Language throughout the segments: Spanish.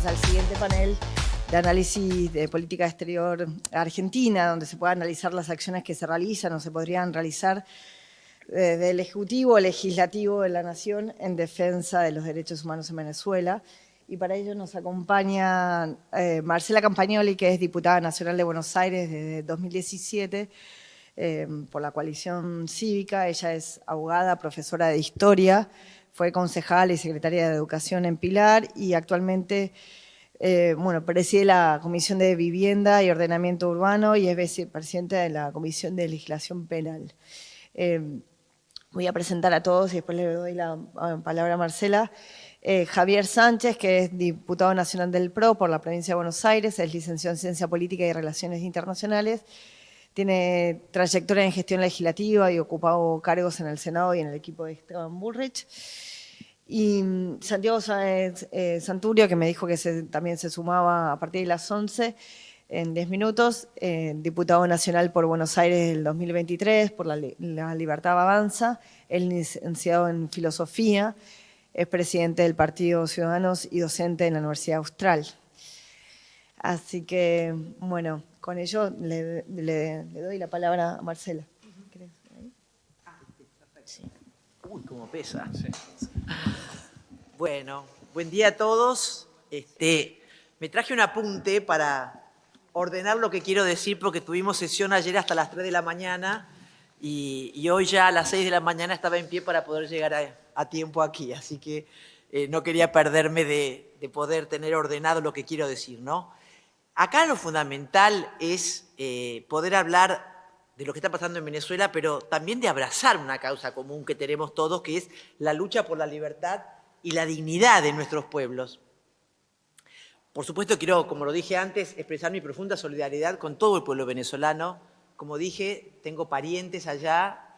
entonces al siguiente panel de análisis de política exterior argentina, donde se pueda analizar las acciones que se realizan o se podrían realizar del Ejecutivo o Legislativo de la Nación en defensa de los derechos humanos en Venezuela. Y para ello nos acompaña Marcela Campagnoli, que es diputada nacional de Buenos Aires desde 2017 por la coalición cívica. Ella es abogada, profesora de historia, fue concejal y secretaria de Educación en Pilar y actualmente preside la Comisión de Vivienda y Ordenamiento Urbano y es vicepresidenta de la Comisión de Legislación Penal. Voy a presentar a todos y después le doy la palabra a Marcela. Javier Sánchez, que es diputado nacional del PRO por la provincia de Buenos Aires, es licenciado en Ciencia Política y Relaciones Internacionales, tiene trayectoria en gestión legislativa y ocupado cargos en el Senado y en el equipo de Esteban Bullrich. Y Santiago Santurio, que me dijo que también se sumaba a partir de las 11, en 10 minutos, diputado nacional por Buenos Aires del 2023, por la Libertad Avanza, es licenciado en Filosofía, es presidente del Partido Ciudadanos y docente en la Universidad Austral. Así que, bueno, con ello le doy la palabra a Marcela. Sí. Uy, cómo pesa. Sí. Bueno, buen día a todos. Me traje un apunte para ordenar lo que quiero decir porque tuvimos sesión ayer hasta las 3 de la mañana y hoy ya a las 6 de la mañana estaba en pie para poder llegar a tiempo aquí. Así que no quería perderme de poder tener ordenado lo que quiero decir, ¿no? Acá lo fundamental es poder hablar de lo que está pasando en Venezuela, pero también de abrazar una causa común que tenemos todos, que es la lucha por la libertad y la dignidad de nuestros pueblos. Por supuesto, quiero, como lo dije antes, expresar mi profunda solidaridad con todo el pueblo venezolano. Como dije, tengo parientes allá,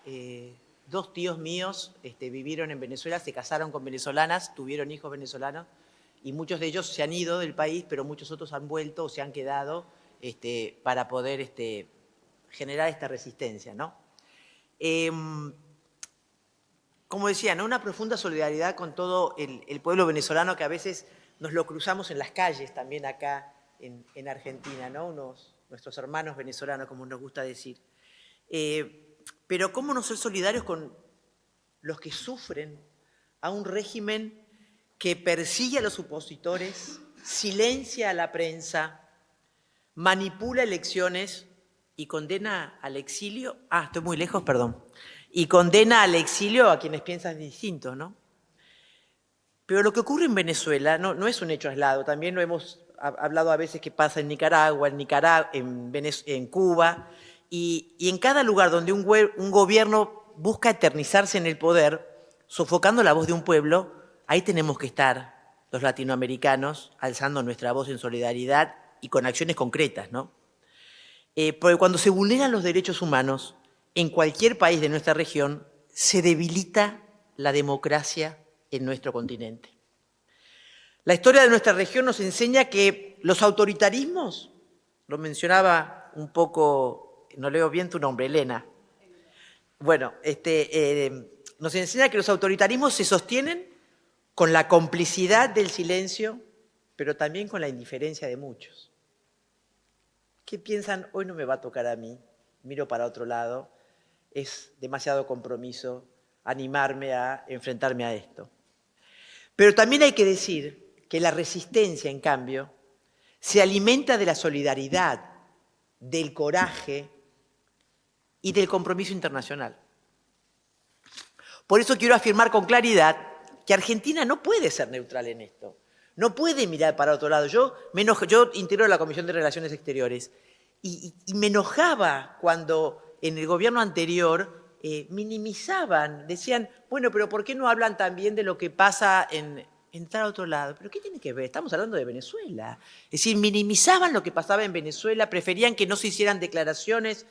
2 tíos míos vivieron en Venezuela, se casaron con venezolanas, tuvieron hijos venezolanos, y muchos de ellos se han ido del país, pero muchos otros han vuelto o se han quedado para poder generar esta resistencia, ¿no? Como decía, ¿no? Una profunda solidaridad con todo el pueblo venezolano que a veces nos lo cruzamos en las calles también acá en Argentina, ¿no? Nuestros hermanos venezolanos, como nos gusta decir. Pero ¿cómo no ser solidarios con los que sufren a un régimen que persigue a los opositores, silencia a la prensa, manipula elecciones y condena al exilio? Estoy muy lejos, perdón. Y condena al exilio a quienes piensan distinto, ¿no? Pero lo que ocurre en Venezuela no es un hecho aislado. También lo hemos hablado a veces que pasa en Nicaragua, en Cuba. Y en cada lugar donde un gobierno busca eternizarse en el poder, sofocando la voz de un pueblo, ahí tenemos que estar los latinoamericanos alzando nuestra voz en solidaridad y con acciones concretas, ¿no? Porque cuando se vulneran los derechos humanos en cualquier país de nuestra región, se debilita la democracia en nuestro continente. La historia de nuestra región nos enseña que los autoritarismos, lo mencionaba un poco, no leo bien tu nombre, Elena. Bueno, nos enseña que los autoritarismos se sostienen con la complicidad del silencio, pero también con la indiferencia de muchos. ¿Qué piensan? Hoy no me va a tocar a mí, miro para otro lado, es demasiado compromiso animarme a enfrentarme a esto. Pero también hay que decir que la resistencia, en cambio, se alimenta de la solidaridad, del coraje y del compromiso internacional. Por eso quiero afirmar con claridad que Argentina no puede ser neutral en esto. No puede mirar para otro lado. Yo integro la Comisión de Relaciones Exteriores y me enojaba cuando en el gobierno anterior minimizaban, decían, bueno, pero ¿por qué no hablan también de lo que pasa en tal otro lado? ¿Pero qué tiene que ver? Estamos hablando de Venezuela. Es decir, minimizaban lo que pasaba en Venezuela, preferían que no se hicieran declaraciones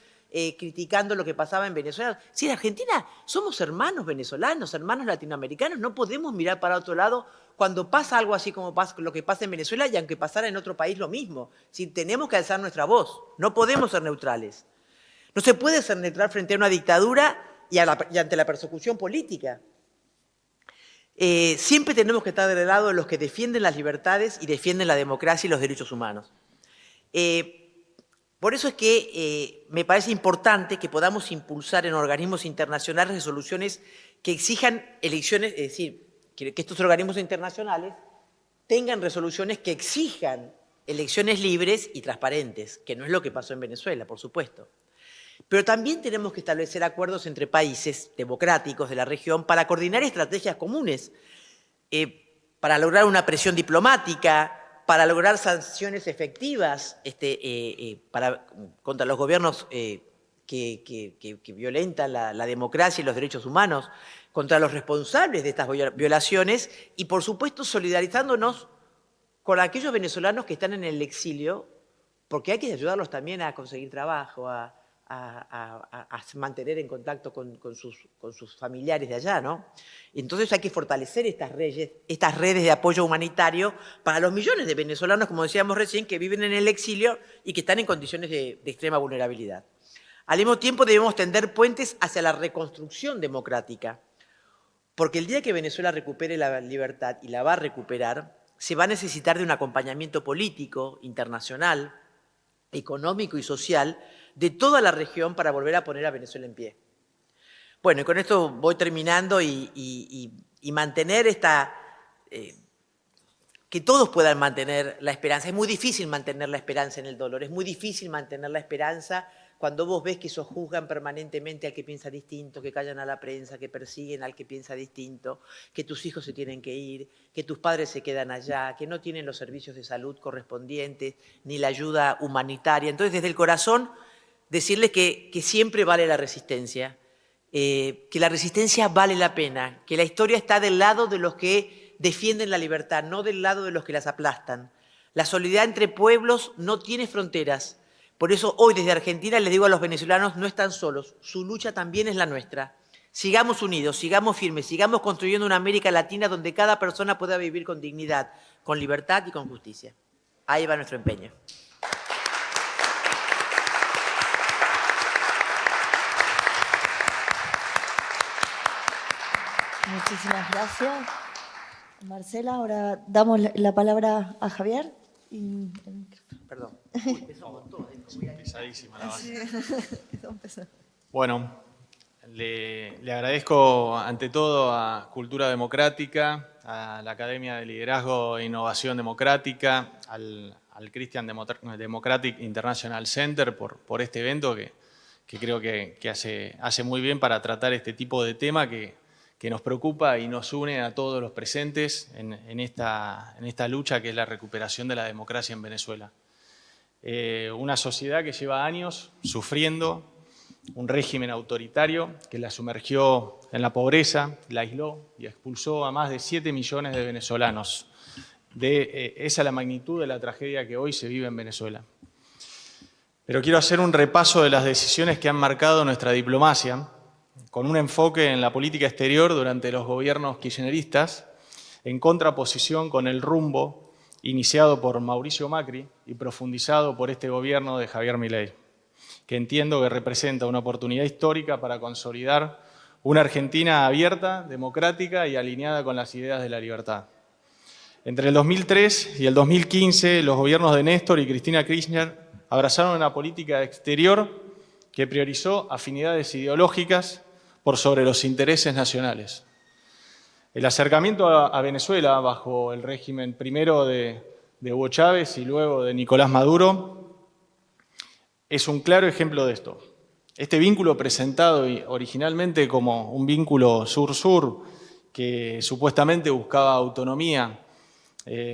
criticando lo que pasaba en Venezuela. Si en Argentina somos hermanos venezolanos, hermanos latinoamericanos, no podemos mirar para otro lado cuando pasa algo así como lo que pasa en Venezuela y aunque pasara en otro país lo mismo. Si tenemos que alzar nuestra voz, no podemos ser neutrales. No se puede ser neutral frente a una dictadura y ante la persecución política. Siempre tenemos que estar del lado de los que defienden las libertades y defienden la democracia y los derechos humanos. Por eso es que me parece importante que podamos impulsar en organismos internacionales resoluciones que exijan elecciones, es decir, que estos organismos internacionales tengan resoluciones que exijan elecciones libres y transparentes, que no es lo que pasó en Venezuela, por supuesto. Pero también tenemos que establecer acuerdos entre países democráticos de la región para coordinar estrategias comunes, para lograr una presión diplomática, para lograr sanciones efectivas contra los gobiernos que violentan la democracia y los derechos humanos, contra los responsables de estas violaciones y, por supuesto, solidarizándonos con aquellos venezolanos que están en el exilio, porque hay que ayudarlos también a conseguir trabajo, a mantener en contacto con sus familiares de allá, ¿no? Entonces hay que fortalecer estas redes de apoyo humanitario para los millones de venezolanos, como decíamos recién, que viven en el exilio y que están en condiciones de extrema vulnerabilidad. Al mismo tiempo debemos tender puentes hacia la reconstrucción democrática, porque el día que Venezuela recupere la libertad, y la va a recuperar, se va a necesitar de un acompañamiento político, internacional, económico y social de toda la región para volver a poner a Venezuela en pie. Bueno, y con esto voy terminando y mantener que todos puedan mantener la esperanza. Es muy difícil mantener la esperanza en el dolor, es muy difícil mantener la esperanza cuando vos ves que sojuzgan permanentemente al que piensa distinto, que callan a la prensa, que persiguen al que piensa distinto, que tus hijos se tienen que ir, que tus padres se quedan allá, que no tienen los servicios de salud correspondientes, ni la ayuda humanitaria. Entonces, desde el corazón, decirles que siempre vale la resistencia, que la resistencia vale la pena, que la historia está del lado de los que defienden la libertad, no del lado de los que las aplastan. La solidaridad entre pueblos no tiene fronteras. Por eso hoy desde Argentina les digo a los venezolanos, no están solos, su lucha también es la nuestra. Sigamos unidos, sigamos firmes, sigamos construyendo una América Latina donde cada persona pueda vivir con dignidad, con libertad y con justicia. Ahí va nuestro empeño. Muchísimas gracias, Marcela. Ahora damos la palabra a Javier. Perdón. Pesadísima la base. Sí. Bueno, le agradezco ante todo a Cultura Democrática, a la Academia de Liderazgo e Innovación Democrática, al Christian Democratic International Center por este evento que creo que hace muy bien para tratar este tipo de tema que nos preocupa y nos une a todos los presentes en esta lucha que es la recuperación de la democracia en Venezuela. Una sociedad que lleva años sufriendo un régimen autoritario que la sumergió en la pobreza, la aisló y expulsó a más de 7 millones de venezolanos. Esa es la magnitud de la tragedia que hoy se vive en Venezuela. Pero quiero hacer un repaso de las decisiones que han marcado nuestra diplomacia, con un enfoque en la política exterior durante los gobiernos kirchneristas, en contraposición con el rumbo iniciado por Mauricio Macri y profundizado por este gobierno de Javier Milei, que entiendo que representa una oportunidad histórica para consolidar una Argentina abierta, democrática y alineada con las ideas de la libertad. Entre el 2003 y el 2015, los gobiernos de Néstor y Cristina Kirchner abrazaron una política exterior que priorizó afinidades ideológicas por sobre los intereses nacionales. El acercamiento a Venezuela bajo el régimen primero de Hugo Chávez y luego de Nicolás Maduro es un claro ejemplo de esto. Este vínculo presentado originalmente como un vínculo sur-sur que supuestamente buscaba autonomía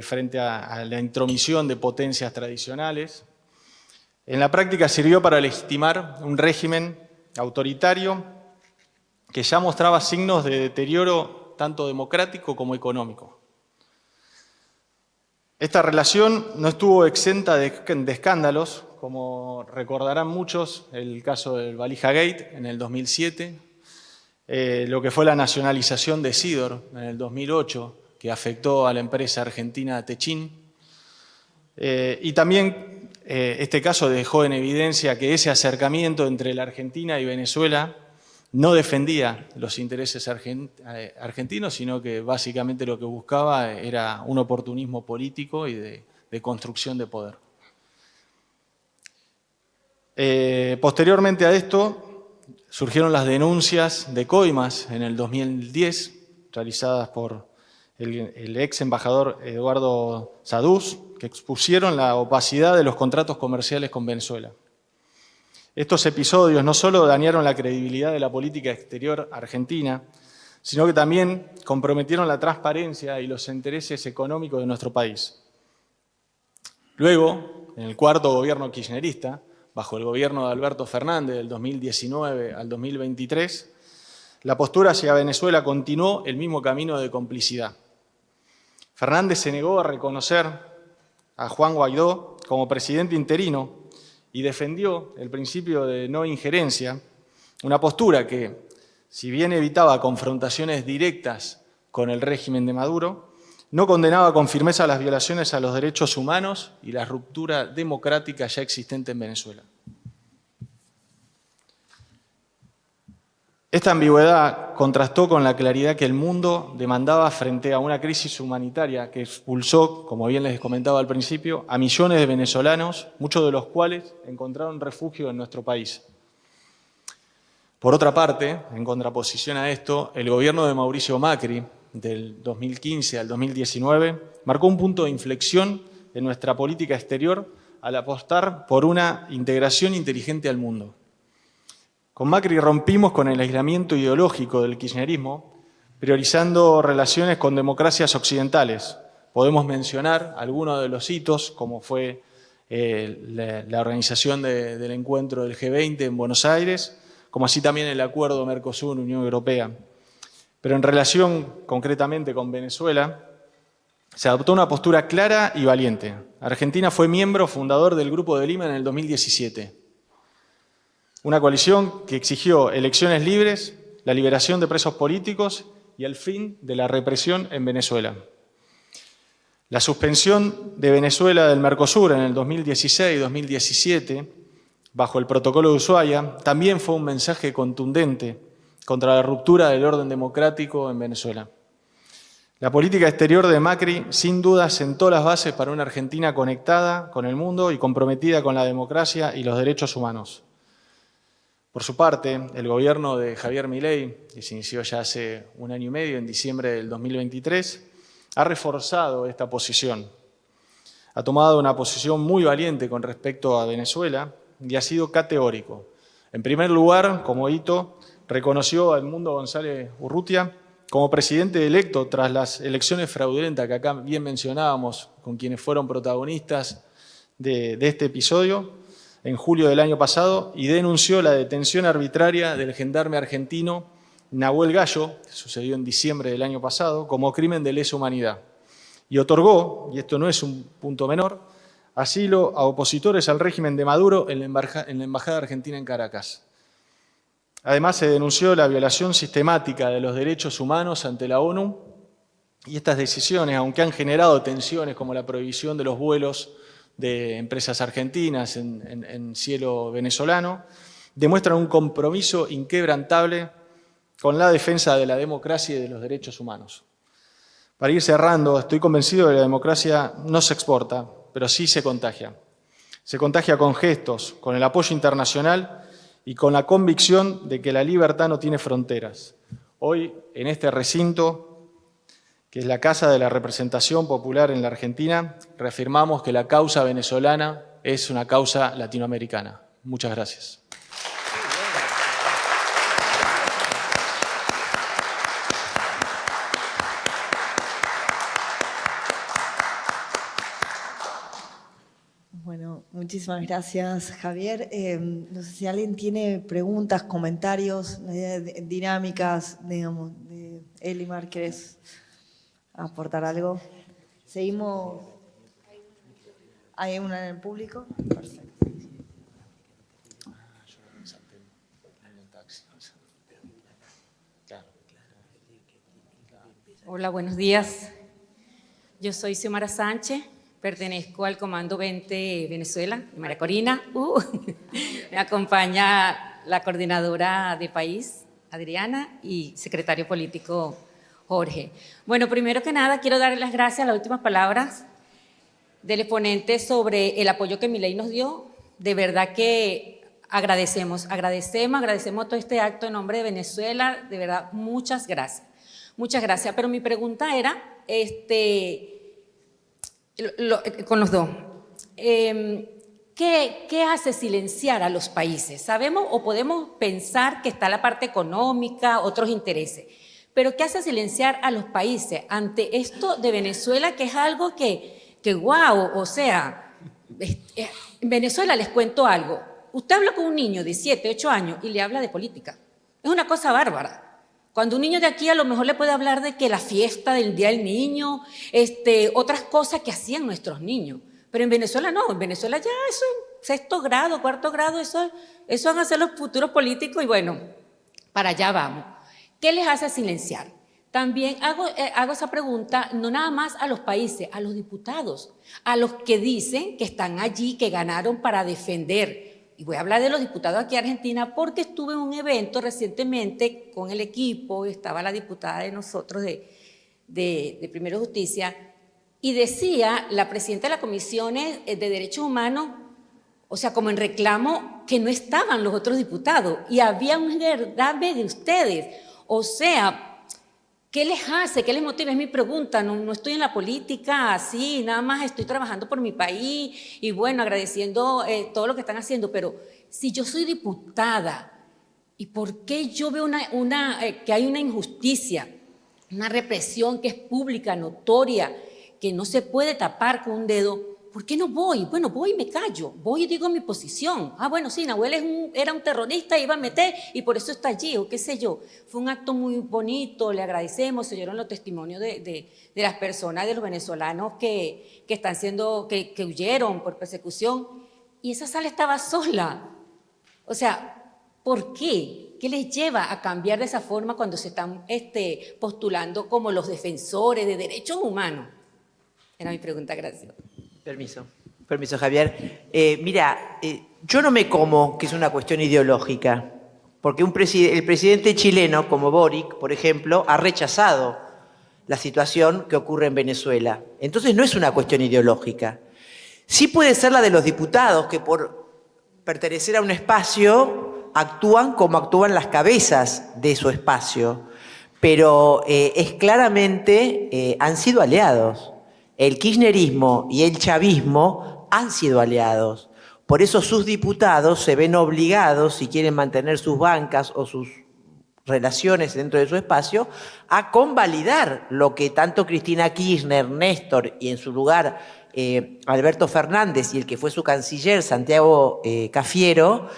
frente a la intromisión de potencias tradicionales, en la práctica sirvió para legitimar un régimen autoritario que ya mostraba signos de deterioro tanto democrático como económico. Esta relación no estuvo exenta de escándalos, como recordarán muchos, el caso del Valija Gate en el 2007, lo que fue la nacionalización de Sidor en el 2008, que afectó a la empresa argentina Techin, y también este caso dejó en evidencia que ese acercamiento entre la Argentina y Venezuela no defendía los intereses argentinos, sino que básicamente lo que buscaba era un oportunismo político y de construcción de poder. Posteriormente a esto, surgieron las denuncias de coimas en el 2010, realizadas por el ex embajador Eduardo Saduz, que expusieron la opacidad de los contratos comerciales con Venezuela. Estos episodios no solo dañaron la credibilidad de la política exterior argentina, sino que también comprometieron la transparencia y los intereses económicos de nuestro país. Luego, en el cuarto gobierno kirchnerista, bajo el gobierno de Alberto Fernández del 2019 al 2023, la postura hacia Venezuela continuó el mismo camino de complicidad. Fernández se negó a reconocer a Juan Guaidó como presidente interino y defendió el principio de no injerencia, una postura que, si bien evitaba confrontaciones directas con el régimen de Maduro, no condenaba con firmeza las violaciones a los derechos humanos y la ruptura democrática ya existente en Venezuela. Esta ambigüedad contrastó con la claridad que el mundo demandaba frente a una crisis humanitaria que expulsó, como bien les comentaba al principio, a millones de venezolanos, muchos de los cuales encontraron refugio en nuestro país. Por otra parte, en contraposición a esto, el gobierno de Mauricio Macri, del 2015 al 2019, marcó un punto de inflexión en nuestra política exterior al apostar por una integración inteligente al mundo. Con Macri rompimos con el aislamiento ideológico del kirchnerismo, priorizando relaciones con democracias occidentales. Podemos mencionar algunos de los hitos, como fue la organización del encuentro del G20 en Buenos Aires, como así también el acuerdo Mercosur-Unión Europea. Pero en relación concretamente con Venezuela, se adoptó una postura clara y valiente. Argentina fue miembro fundador del Grupo de Lima en el 2017. Una coalición que exigió elecciones libres, la liberación de presos políticos y el fin de la represión en Venezuela. La suspensión de Venezuela del Mercosur en el 2016-2017, bajo el protocolo de Ushuaia, también fue un mensaje contundente contra la ruptura del orden democrático en Venezuela. La política exterior de Macri, sin duda, sentó las bases para una Argentina conectada con el mundo y comprometida con la democracia y los derechos humanos. Por su parte, el gobierno de Javier Milei, que se inició ya hace 1 año y medio, en diciembre del 2023, ha reforzado esta posición. Ha tomado una posición muy valiente con respecto a Venezuela y ha sido categórico. En primer lugar, como hito, reconoció a Edmundo González Urrutia como presidente electo tras las elecciones fraudulentas que acá bien mencionábamos, con quienes fueron protagonistas de este episodio, en julio del año pasado, y denunció la detención arbitraria del gendarme argentino Nahuel Gallo, que sucedió en diciembre del año pasado, como crimen de lesa humanidad. Y otorgó, y esto no es un punto menor, asilo a opositores al régimen de Maduro en la Embajada Argentina en Caracas. Además, se denunció la violación sistemática de los derechos humanos ante la ONU, y estas decisiones, aunque han generado tensiones como la prohibición de los vuelos de empresas argentinas en cielo venezolano, demuestran un compromiso inquebrantable con la defensa de la democracia y de los derechos humanos. Para ir cerrando, estoy convencido de que la democracia no se exporta, pero sí se contagia. Se contagia con gestos, con el apoyo internacional y con la convicción de que la libertad no tiene fronteras. Hoy, en este recinto, que es la Casa de la Representación Popular en la Argentina, reafirmamos que la causa venezolana es una causa latinoamericana. Muchas gracias. Bueno, muchísimas gracias, Javier. No sé si alguien tiene preguntas, comentarios, dinámicas, digamos, de Elimar, ¿querés aportar algo? Seguimos. ¿Hay una en el público? Perfecto. Hola, buenos días. Yo soy Xiomara Sánchez, pertenezco al Comando 20 Venezuela, de María Corina. Me acompaña la coordinadora de país, Adriana y secretario político Jorge. Bueno, primero que nada quiero dar las gracias a las últimas palabras del exponente sobre el apoyo que Milei nos dio. De verdad que agradecemos todo este acto en nombre de Venezuela. De verdad, muchas gracias. Muchas gracias. Pero mi pregunta era, con los dos, ¿qué hace silenciar a los países? Sabemos o podemos pensar que está la parte económica, otros intereses, pero ¿qué hace silenciar a los países ante esto de Venezuela, que es algo que guau, o sea, en Venezuela les cuento algo. Usted habla con un niño de 7, 8 años y le habla de política. Es una cosa bárbara. Cuando un niño de aquí a lo mejor le puede hablar de que la fiesta del Día del Niño, otras cosas que hacían nuestros niños. Pero en Venezuela no, en Venezuela ya eso, sexto grado, cuarto grado, eso van a ser los futuros políticos y bueno, para allá vamos. ¿Qué les hace silenciar? También hago esa pregunta no nada más a los países, a los diputados, a los que dicen que están allí, que ganaron para defender. Y voy a hablar de los diputados aquí en Argentina porque estuve en un evento recientemente con el equipo, estaba la diputada de nosotros de Primero Justicia, y decía la presidenta de la Comisión de Derechos Humanos, o sea, como en reclamo, que no estaban los otros diputados y había un derrame de ustedes. O sea, ¿qué les hace? ¿Qué les motiva? Es mi pregunta. No estoy en la política así, nada más estoy trabajando por mi país y bueno, agradeciendo todo lo que están haciendo, pero si yo soy diputada, ¿y por qué yo veo que hay una injusticia, una represión que es pública, notoria, que no se puede tapar con un dedo? ¿Por qué no voy? Bueno, voy y me callo, voy y digo mi posición. Ah, bueno, sí, Nahuel era un terrorista, iba a meter y por eso está allí, o qué sé yo. Fue un acto muy bonito, le agradecemos, se oyeron los testimonios de las personas, de los venezolanos que están que huyeron por persecución. Y esa sala estaba sola. O sea, ¿por qué? ¿Qué les lleva a cambiar de esa forma cuando se están postulando como los defensores de derechos humanos? Era mi pregunta, gracias. Permiso, Javier. Mira, yo no me como que es una cuestión ideológica, porque el presidente chileno, como Boric, por ejemplo, ha rechazado la situación que ocurre en Venezuela. Entonces no es una cuestión ideológica. Sí puede ser la de los diputados, que por pertenecer a un espacio actúan como actúan las cabezas de su espacio, pero es claramente han sido aliados. El kirchnerismo y el chavismo han sido aliados. Por eso sus diputados se ven obligados, si quieren mantener sus bancas o sus relaciones dentro de su espacio, a convalidar lo que tanto Cristina Kirchner, Néstor y en su lugar Alberto Fernández y el que fue su canciller, Santiago Cafiero,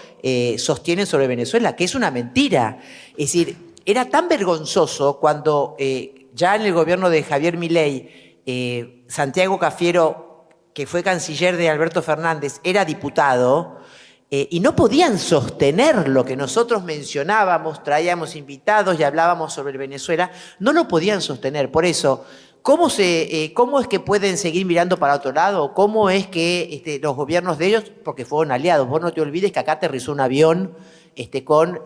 sostienen sobre Venezuela, que es una mentira. Es decir, era tan vergonzoso cuando ya en el gobierno de Javier Milei, Santiago Cafiero, que fue canciller de Alberto Fernández, era diputado y no podían sostener lo que nosotros mencionábamos, traíamos invitados y hablábamos sobre Venezuela, no lo podían sostener. Por eso, ¿cómo es que pueden seguir mirando para otro lado? ¿Cómo es que los gobiernos de ellos, porque fueron aliados, vos no te olvides que acá aterrizó un avión con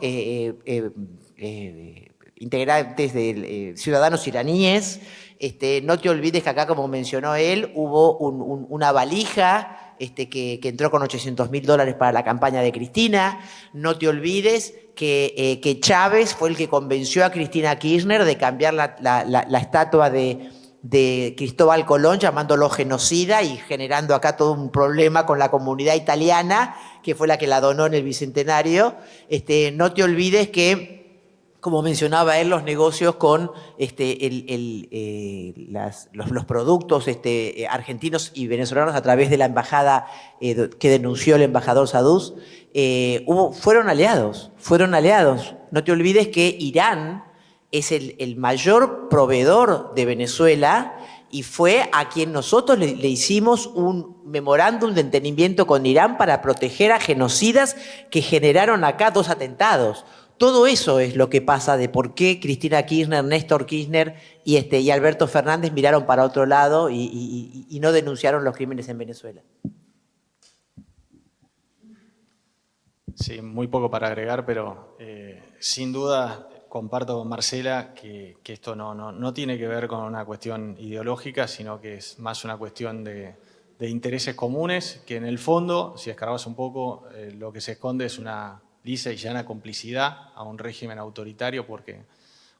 integrantes de ciudadanos iraníes? No te olvides que acá, como mencionó él, hubo una valija que entró con $800.000 para la campaña de Cristina. No te olvides que Chávez fue el que convenció a Cristina Kirchner de cambiar la estatua de Cristóbal Colón, llamándolo genocida y generando acá todo un problema con la comunidad italiana, que fue la que la donó en el Bicentenario. No te olvides que, como mencionaba él, los negocios con los productos argentinos y venezolanos a través de la embajada que denunció el embajador Saduz, fueron aliados. No te olvides que Irán es el mayor proveedor de Venezuela y fue a quien nosotros le hicimos un memorándum de entendimiento con Irán para proteger a genocidas que generaron acá 2 atentados. Todo eso es lo que pasa de por qué Cristina Kirchner, Néstor Kirchner y Alberto Fernández miraron para otro lado y no denunciaron los crímenes en Venezuela. Sí, muy poco para agregar, pero sin duda comparto con Marcela que esto no tiene que ver con una cuestión ideológica, sino que es más una cuestión de intereses comunes, que en el fondo, si escarbas un poco, lo que se esconde es una lisa y llana complicidad a un régimen autoritario, porque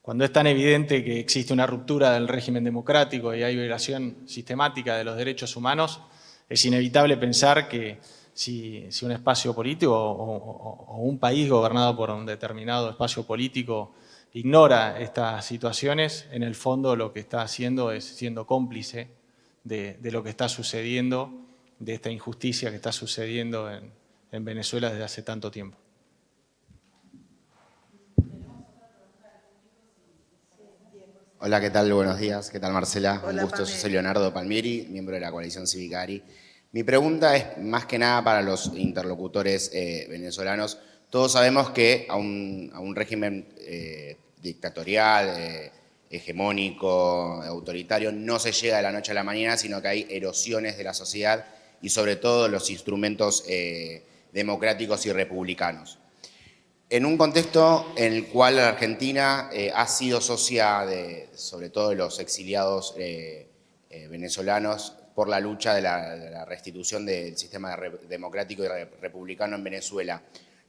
cuando es tan evidente que existe una ruptura del régimen democrático y hay violación sistemática de los derechos humanos, es inevitable pensar que si un espacio político o un país gobernado por un determinado espacio político ignora estas situaciones, en el fondo lo que está haciendo es siendo cómplice de lo que está sucediendo, de esta injusticia que está sucediendo en Venezuela desde hace tanto tiempo. Hola, ¿qué tal? Buenos días. ¿Qué tal, Marcela? Hola, Un gusto. Palmieri. Soy Leonardo Palmieri, miembro de la coalición Cívica ARI. Mi pregunta es más que nada para los interlocutores venezolanos. Todos sabemos que a un régimen dictatorial, hegemónico, autoritario, no se llega de la noche a la mañana, sino que hay erosiones de la sociedad y sobre todo los instrumentos democráticos y republicanos. En un contexto en el cual la Argentina ha sido socia sobre todo de los exiliados venezolanos por la lucha de la restitución del sistema democrático y republicano en Venezuela,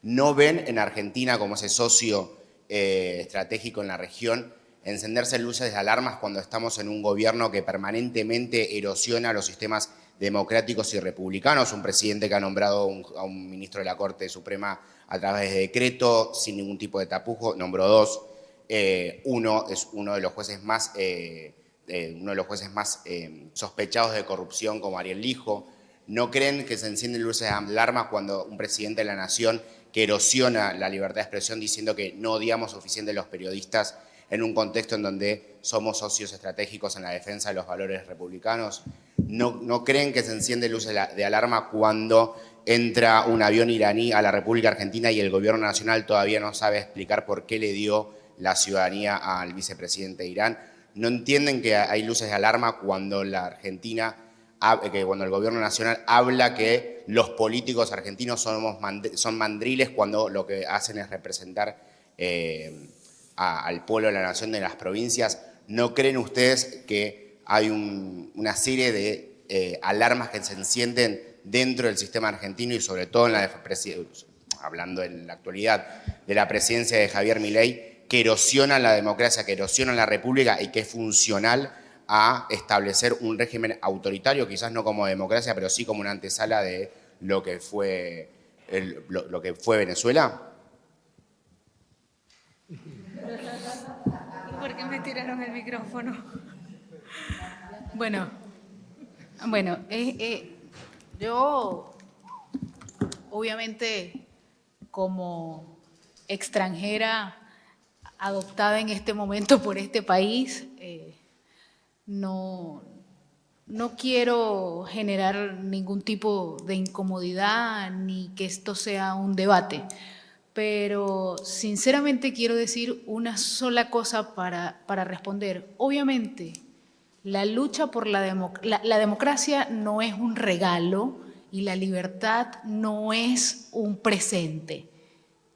¿no ven en Argentina como ese socio estratégico en la región encenderse luces de alarmas cuando estamos en un gobierno que permanentemente erosiona los sistemas democráticos y republicanos? Un presidente que ha nombrado a un ministro de la Corte Suprema a través de decreto, sin ningún tipo de tapujo, nombró dos. Uno es uno de los jueces más sospechados de corrupción, como Ariel Lijo. ¿No creen que se encienden luces de alarma cuando un presidente de la nación que erosiona la libertad de expresión diciendo que no odiamos suficiente a los periodistas en un contexto en donde somos socios estratégicos en la defensa de los valores republicanos? ¿No creen que se encienden luces de alarma cuando entra un avión iraní a la República Argentina y el gobierno nacional todavía no sabe explicar por qué le dio la ciudadanía al vicepresidente de Irán? ¿No entienden que hay luces de alarma cuando cuando el gobierno nacional habla que los políticos argentinos son mandriles cuando lo que hacen es representar al pueblo de la nación de las provincias? ¿No creen ustedes que hay una serie de alarmas que se encienden dentro del sistema argentino y sobre todo hablando en la actualidad de la presidencia de Javier Milei, que erosionan la democracia, que erosionan la república y que es funcional a establecer un régimen autoritario, quizás no como democracia, pero sí como una antesala de lo que fue Venezuela? ¿Por qué me tiraron el micrófono? Bueno, yo obviamente como extranjera adoptada en este momento por este país, no quiero generar ningún tipo de incomodidad ni que esto sea un debate, pero sinceramente quiero decir una sola cosa para responder. Obviamente, la lucha por la democracia no es un regalo y la libertad no es un presente.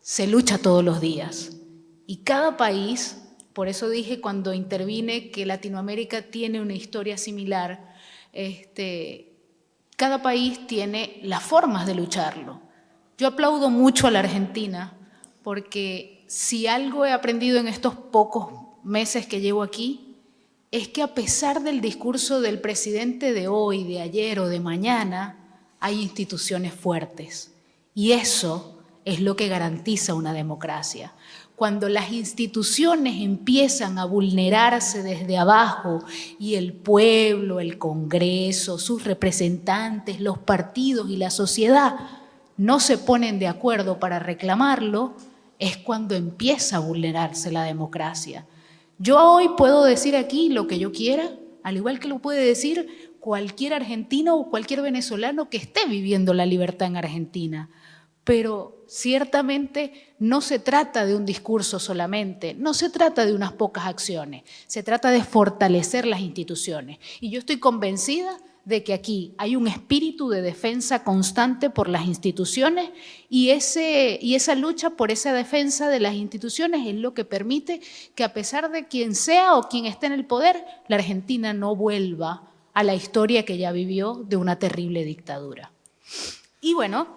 Se lucha todos los días. Y cada país, por eso dije cuando intervine que Latinoamérica tiene una historia similar, cada país tiene las formas de lucharlo. Yo aplaudo mucho a la Argentina porque si algo he aprendido en estos pocos meses que llevo aquí, es que a pesar del discurso del presidente de hoy, de ayer o de mañana, hay instituciones fuertes. Y eso es lo que garantiza una democracia. Cuando las instituciones empiezan a vulnerarse desde abajo y el pueblo, el Congreso, sus representantes, los partidos y la sociedad no se ponen de acuerdo para reclamarlo, es cuando empieza a vulnerarse la democracia. Yo hoy puedo decir aquí lo que yo quiera, al igual que lo puede decir cualquier argentino o cualquier venezolano que esté viviendo la libertad en Argentina. Pero ciertamente no se trata de un discurso solamente, no se trata de unas pocas acciones, se trata de fortalecer las instituciones. Y yo estoy convencida de que aquí hay un espíritu de defensa constante por las instituciones y esa lucha por esa defensa de las instituciones es lo que permite que, a pesar de quien sea o quien esté en el poder, la Argentina no vuelva a la historia que ya vivió de una terrible dictadura. Y bueno,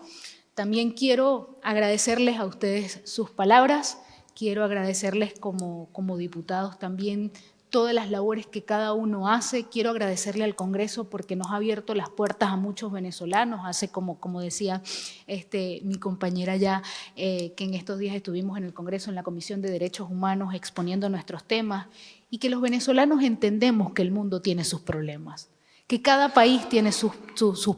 también quiero agradecerles a ustedes sus palabras, quiero agradecerles como diputados también todas las labores que cada uno hace. Quiero agradecerle al Congreso porque nos ha abierto las puertas a muchos venezolanos. Hace, como decía mi compañera ya, que en estos días estuvimos en el Congreso, en la Comisión de Derechos Humanos, exponiendo nuestros temas, y que los venezolanos entendemos que el mundo tiene sus problemas, que cada país tiene sus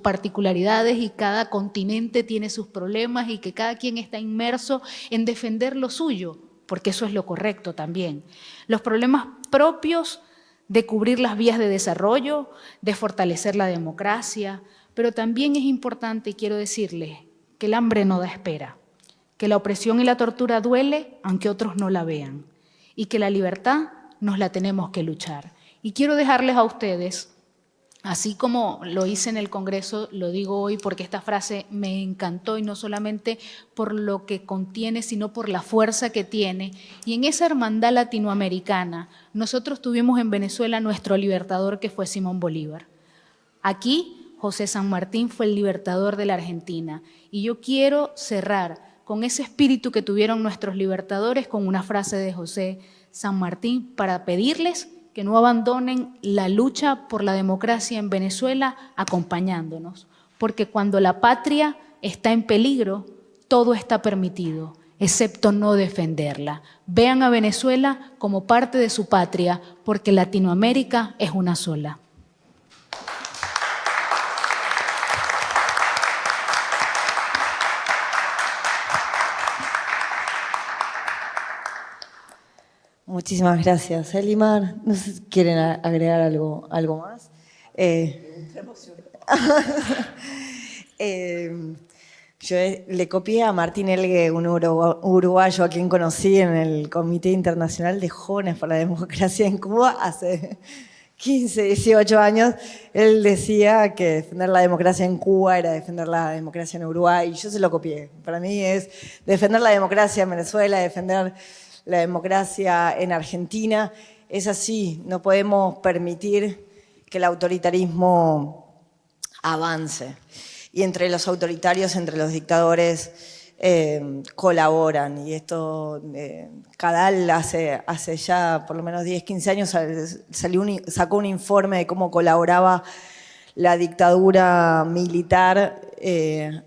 particularidades y cada continente tiene sus problemas y que cada quien está inmerso en defender lo suyo, porque eso es lo correcto también. Los problemas propios de cubrir las vías de desarrollo, de fortalecer la democracia, pero también es importante, y quiero decirles, que el hambre no da espera, que la opresión y la tortura duele aunque otros no la vean, y que la libertad nos la tenemos que luchar. Y quiero dejarles a ustedes, así como lo hice en el Congreso, lo digo hoy porque esta frase me encantó, y no solamente por lo que contiene, sino por la fuerza que tiene. Y en esa hermandad latinoamericana, nosotros tuvimos en Venezuela nuestro libertador, que fue Simón Bolívar. Aquí, José San Martín fue el libertador de la Argentina. Y yo quiero cerrar con ese espíritu que tuvieron nuestros libertadores, con una frase de José San Martín, para pedirles que no abandonen la lucha por la democracia en Venezuela acompañándonos, porque cuando la patria está en peligro, todo está permitido, excepto no defenderla. Vean a Venezuela como parte de su patria, porque Latinoamérica es una sola. Muchísimas gracias, Elimar. No sé si quieren agregar algo más. Yo le copié a Martín Elgue, un uruguayo a quien conocí en el Comité Internacional de Jóvenes por la Democracia en Cuba hace 15, 18 años. Él decía que defender la democracia en Cuba era defender la democracia en Uruguay, y yo se lo copié. Para mí es defender la democracia en Venezuela, defender la democracia en Argentina. Es así, no podemos permitir que el autoritarismo avance. Y entre los autoritarios, entre los dictadores, colaboran. Y esto, Cadal hace ya por lo menos 10, 15 años sacó un informe de cómo colaboraba la dictadura militar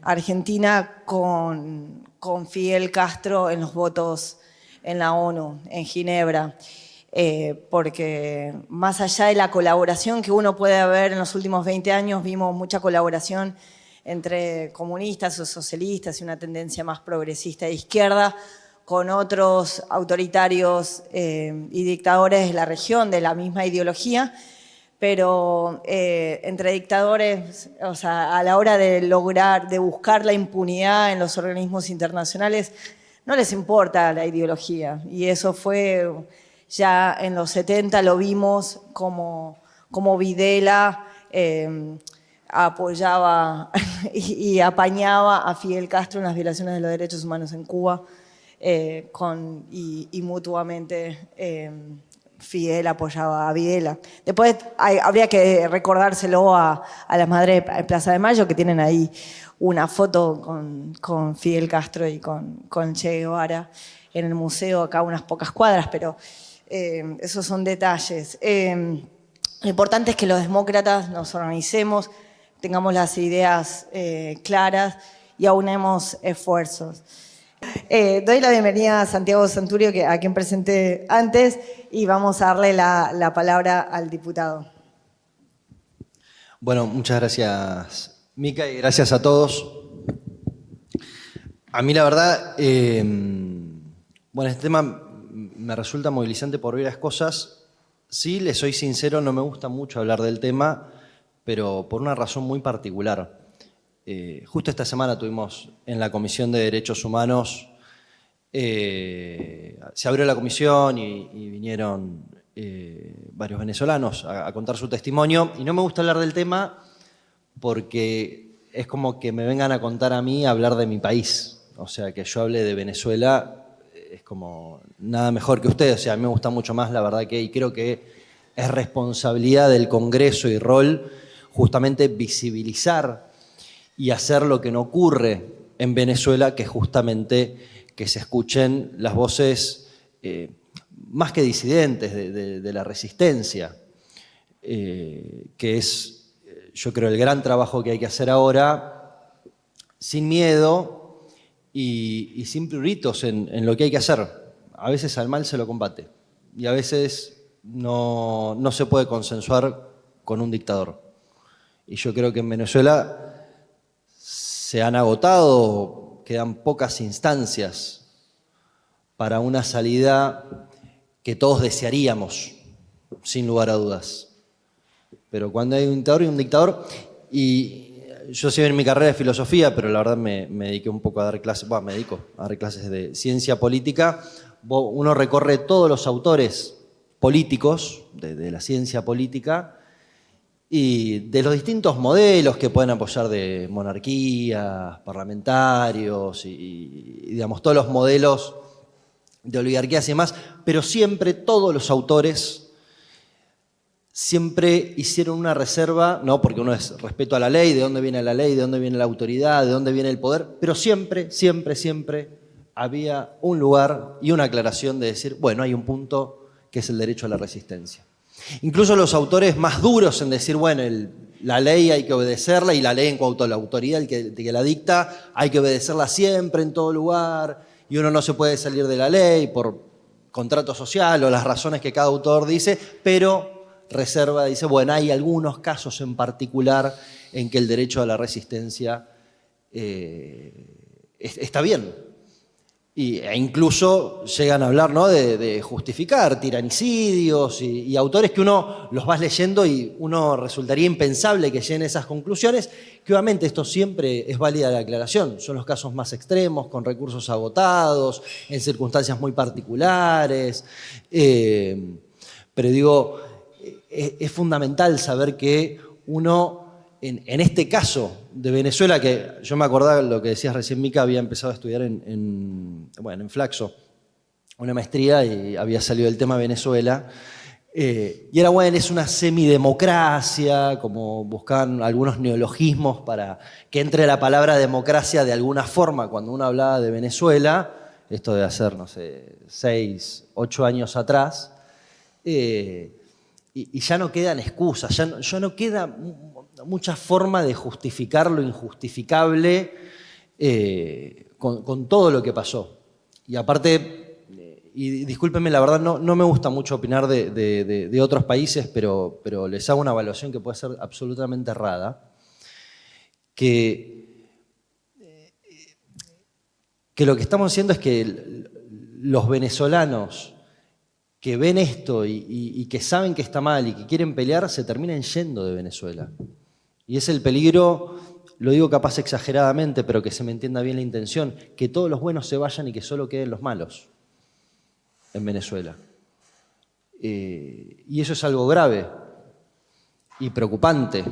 argentina con Fidel Castro en los votos en la ONU, en Ginebra, porque más allá de la colaboración que uno puede ver en los últimos 20 años, vimos mucha colaboración entre comunistas o socialistas y una tendencia más progresista de izquierda con otros autoritarios y dictadores de la región de la misma ideología, pero entre dictadores, o sea, a la hora de buscar la impunidad en los organismos internacionales, no les importa la ideología, y eso fue ya en los 70, lo vimos como Videla apoyaba y apañaba a Fidel Castro en las violaciones de los derechos humanos en Cuba, y mutuamente Fidel apoyaba a Videla. Después habría que recordárselo a las madres de Plaza de Mayo, que tienen ahí una foto con Fidel Castro y con Che Guevara en el museo, acá a unas pocas cuadras, pero esos son detalles. Lo importante es que los demócratas nos organicemos, tengamos las ideas claras y aunemos esfuerzos. Doy la bienvenida a Santiago Santurio, a quien presenté antes, y vamos a darle la palabra al diputado. Bueno, muchas gracias, Mica, y gracias a todos. A mí la verdad, este tema me resulta movilizante por varias cosas. Sí, les soy sincero, no me gusta mucho hablar del tema, pero por una razón muy particular. Justo esta semana tuvimos en la Comisión de Derechos Humanos, se abrió la comisión y vinieron varios venezolanos a contar su testimonio, y no me gusta hablar del tema porque es como que me vengan a contar a mí hablar de mi país. O sea, que yo hable de Venezuela es como nada mejor que ustedes. O sea, a mí me gusta mucho más, la verdad que, y creo que es responsabilidad del Congreso y rol justamente visibilizar y hacer lo que no ocurre en Venezuela, que justamente que se escuchen las voces más que disidentes de la resistencia, que es, yo creo, el gran trabajo que hay que hacer ahora, sin miedo y sin pruritos en lo que hay que hacer. A veces al mal se lo combate y a veces no se puede consensuar con un dictador. Y yo creo que en Venezuela se han agotado, quedan pocas instancias para una salida que todos desearíamos, sin lugar a dudas. Pero cuando hay un dictador, y yo sigo en mi carrera de filosofía, pero la verdad me dediqué un poco a dar clases, me dedico a dar clases de ciencia política, uno recorre todos los autores políticos de la ciencia política y de los distintos modelos que pueden apoyar de monarquías, parlamentarios y digamos todos los modelos de oligarquías y demás, pero siempre todos los autores siempre hicieron una reserva, no porque uno es respeto a la ley, de dónde viene la ley, de dónde viene la autoridad, de dónde viene el poder, pero siempre, siempre, siempre había un lugar y una aclaración de decir, bueno, hay un punto que es el derecho a la resistencia. Incluso los autores más duros en decir, bueno, la ley hay que obedecerla y la ley en cuanto a la autoridad, el que la dicta, hay que obedecerla siempre en todo lugar y uno no se puede salir de la ley por contrato social o las razones que cada autor dice, pero reserva, dice, bueno, hay algunos casos en particular en que el derecho a la resistencia está bien. E incluso llegan a hablar, ¿no?, de justificar tiranicidios y autores que uno los vas leyendo y uno resultaría impensable que lleguen a esas conclusiones, que obviamente esto siempre es válida la aclaración, son los casos más extremos, con recursos agotados, en circunstancias muy particulares, pero digo, es fundamental saber que uno, en este caso de Venezuela, que yo me acordaba lo que decías recién, Mica, había empezado a estudiar en Flaxo, una maestría, y había salido el tema Venezuela, y era bueno, es una semidemocracia, como buscaban algunos neologismos para que entre la palabra democracia de alguna forma cuando uno hablaba de Venezuela, esto de hacer, no sé, 6, 8 años atrás, y ya no quedan excusas, ya no queda mucha forma de justificar lo injustificable con todo lo que pasó. Y aparte, y discúlpenme, la verdad no me gusta mucho opinar de otros países, pero les hago una evaluación que puede ser absolutamente errada, que lo que estamos haciendo es que los venezolanos que ven esto y que saben que está mal y que quieren pelear, se terminan yendo de Venezuela. Y es el peligro, lo digo capaz exageradamente, pero que se me entienda bien la intención, que todos los buenos se vayan y que solo queden los malos en Venezuela. Y eso es algo grave y preocupante.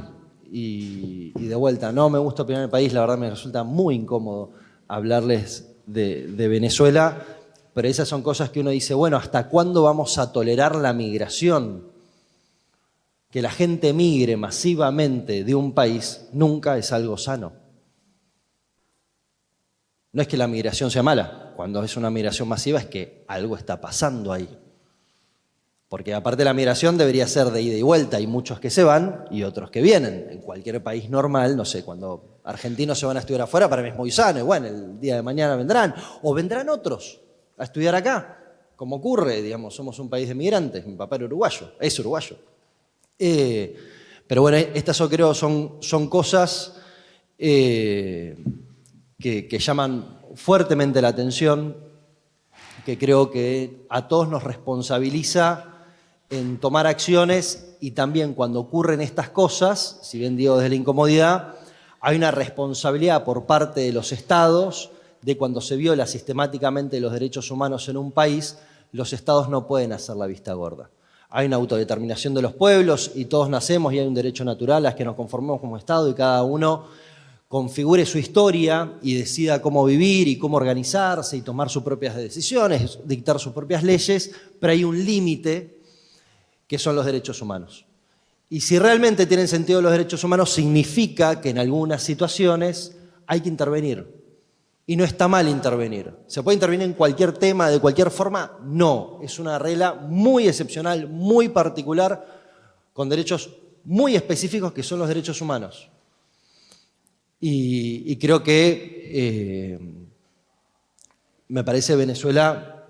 Y de vuelta, no me gusta opinar en el país, la verdad me resulta muy incómodo hablarles de Venezuela, pero esas son cosas que uno dice, bueno, ¿hasta cuándo vamos a tolerar la migración? Que la gente migre masivamente de un país nunca es algo sano. No es que la migración sea mala, cuando es una migración masiva es que algo está pasando ahí. Porque aparte la migración debería ser de ida y vuelta, hay muchos que se van y otros que vienen. En cualquier país normal, no sé, cuando argentinos se van a estudiar afuera, para mí es muy sano, y bueno, el día de mañana vendrán, o vendrán otros a estudiar acá, como ocurre, digamos, somos un país de migrantes, mi papá era uruguayo, es uruguayo. Pero bueno, estas yo creo son cosas que llaman fuertemente la atención, que creo que a todos nos responsabiliza en tomar acciones y también cuando ocurren estas cosas, si bien digo desde la incomodidad, hay una responsabilidad por parte de los estados de cuando se viola sistemáticamente los derechos humanos en un país, los estados no pueden hacer la vista gorda. hay una autodeterminación de los pueblos y todos nacemos y hay un derecho natural a que nos conformemos como Estado y cada uno configure su historia y decida cómo vivir y cómo organizarse y tomar sus propias decisiones, dictar sus propias leyes, pero hay un límite que son los derechos humanos. Y si realmente tienen sentido los derechos humanos, significa que en algunas situaciones hay que intervenir. Y no está mal intervenir. ¿Se puede intervenir en cualquier tema, de cualquier forma? No. Es una regla muy excepcional, muy particular, con derechos muy específicos que son los derechos humanos. Y creo que me parece Venezuela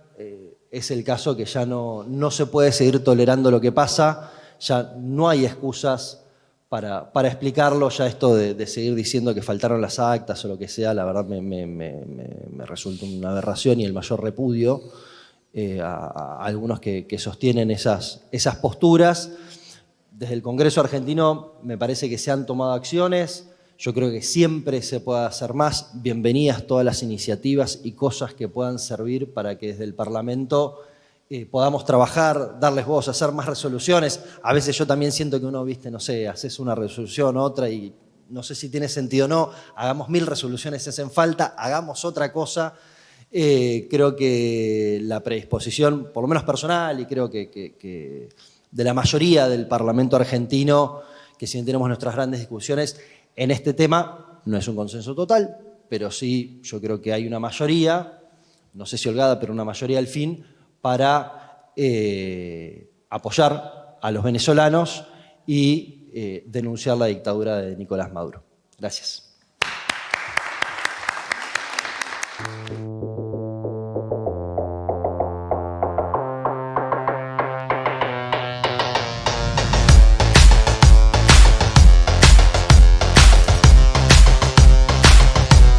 es el caso que ya no se puede seguir tolerando lo que pasa, ya no hay excusas para explicarlo, ya esto de seguir diciendo que faltaron las actas o lo que sea, la verdad me resulta una aberración y el mayor repudio a algunos que sostienen esas posturas. Desde el Congreso argentino me parece que se han tomado acciones, yo creo que siempre se puede hacer más, bienvenidas todas las iniciativas y cosas que puedan servir para que desde el Parlamento podamos trabajar, darles voz, hacer más resoluciones. A veces yo también siento que uno, viste, no sé, haces una resolución, otra y no sé si tiene sentido o no, hagamos 1000 resoluciones si hacen falta, hagamos otra cosa. Creo que la predisposición, por lo menos personal, y creo que de la mayoría del Parlamento argentino, que si bien tenemos nuestras grandes discusiones, en este tema no es un consenso total, pero sí yo creo que hay una mayoría, no sé si holgada, pero una mayoría al fin, para apoyar a los venezolanos y denunciar la dictadura de Nicolás Maduro. Gracias.